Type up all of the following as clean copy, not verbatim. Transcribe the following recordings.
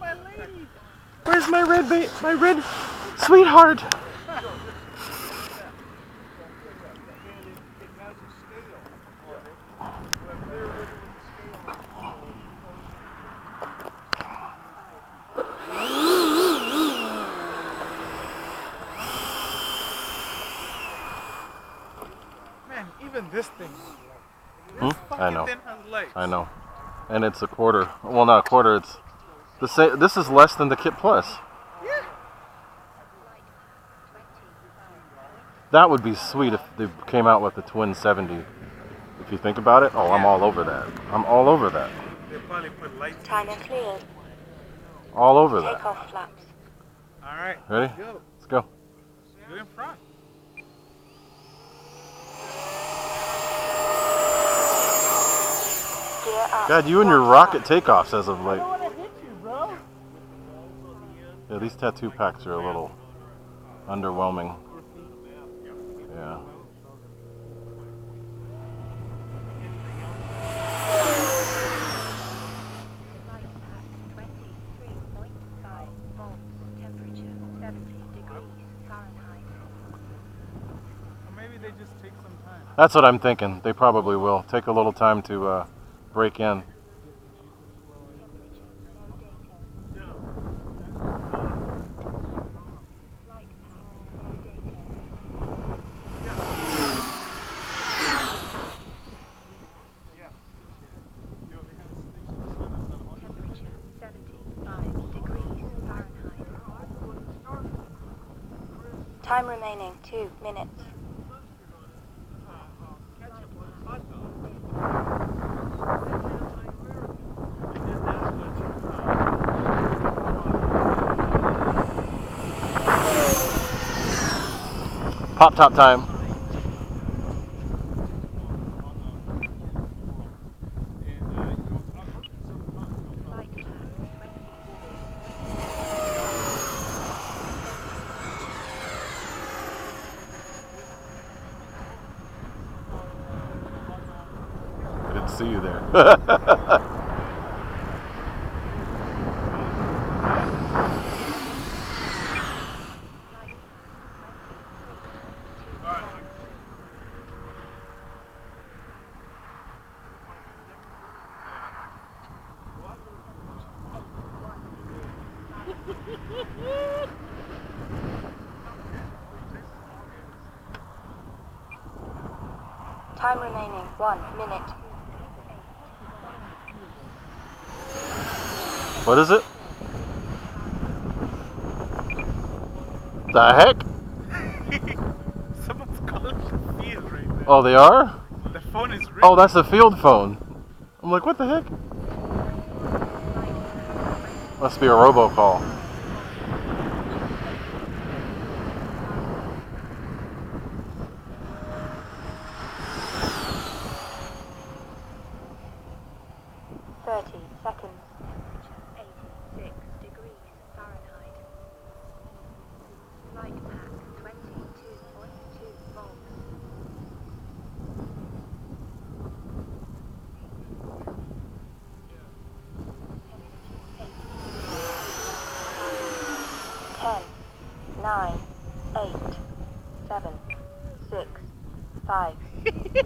my lady. Where's my red sweetheart? Man, even this thing. I know. Thing has legs. I know. And it's a quarter. Well, not a quarter. It's the same. This is less than the Kit Plus. Yeah. That would be sweet if they came out with the twin 70. If you think about it, oh, I'm all over that. I'm all over that. They probably put lights. Timer cleared. All over that. Takeoff flaps. All right. Ready? Go. Let's go. Go in front. Gear up. God, you and your rocket takeoffs as of late. I don't want to hit you, bro. Yeah, these tattoo packs are a little underwhelming. Yeah. Maybe they just take some time. That's what I'm thinking. They probably will. Take a little time to break in. Time remaining 2 minutes. Pop top time. I didn't see you there. Time remaining 1 minute. What is it? The heck? Someone's calling the field right there. Oh, they are? The phone is ringing. Oh, that's the field phone. I'm like, what the heck? Must be a robocall. Seconds. 86 degrees Fahrenheit. Light pack 22.2 volts. Ten, 9, 8, 7, 6, 5,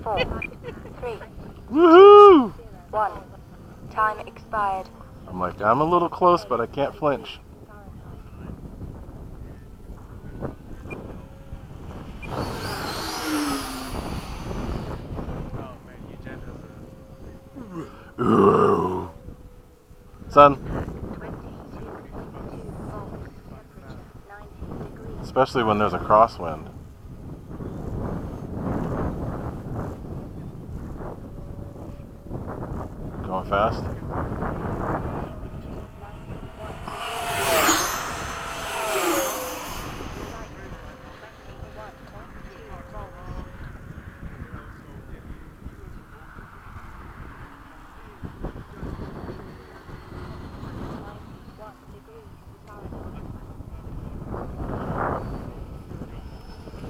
4, 3, Woohoo! 1. Time expired. I'm like, I'm a little close, but I can't flinch. Oh man, you just has Ooh. Son, 22.2 volts. Temperature 90 degrees. especially when there's a crosswind. Going fast?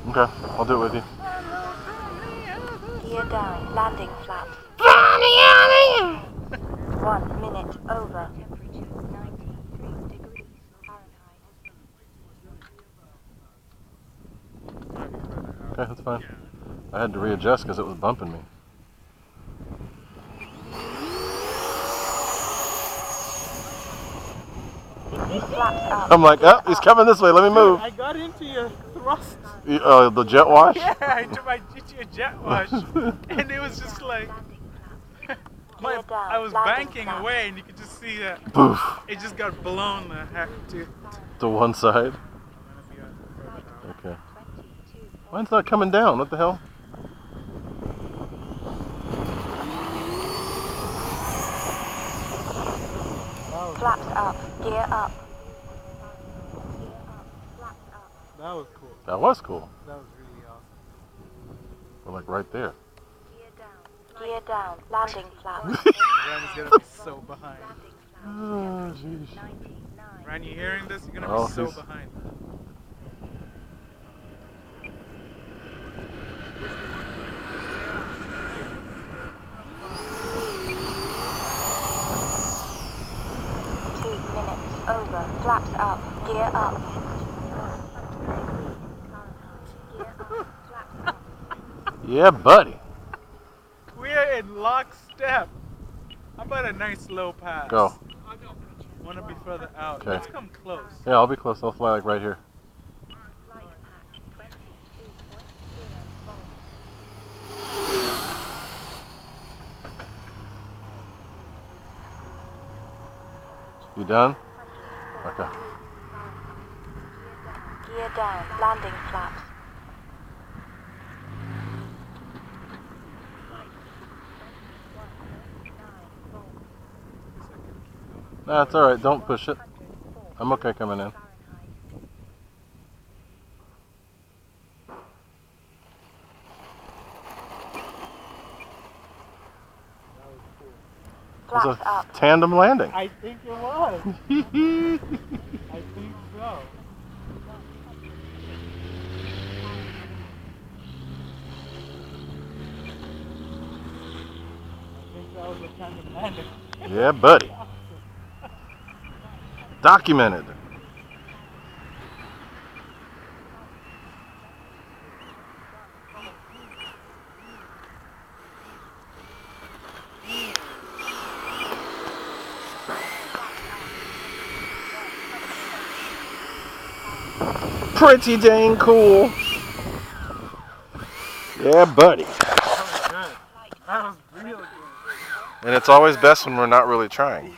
Okay, I'll do it with you. Gear down. Landing flaps. 1 minute over. Temperature 93 Okay, that's fine. I had to readjust because it was bumping me. Flaps up. I'm like, oh, he's coming this way. Let me move. I got into your thrust. The jet wash? Yeah, I did your jet wash. And it was just like, I was banking away and you could just see that Poof. it just got blown the heck to. To one side. Okay. Mine's not coming down. What the hell? Flaps up. Gear up. That was cool. That was cool. That was really awesome. We're like right there. Gear down. Landing flaps. Ryan is gonna be so behind. Oh, jeez. Ryan, you hearing this? You're gonna Oh, be so he's- behind. Over. Flaps up. Gear up. Yeah, buddy. We're in lockstep. How about a nice low pass? Go. Wanna be further out? Okay. Let's come close. Yeah, I'll be close. I'll fly like right here. You done? Okay. Gear down. Landing flaps. Nah, it's alright. Don't push it. I'm okay coming in. It was Flaps a up. tandem landing. I think it was. I think so. I think that was a tandem landing. Yeah, buddy. Documented. Pretty dang cool. Yeah, buddy. That was good. That was real good. And it's always best when we're not really trying.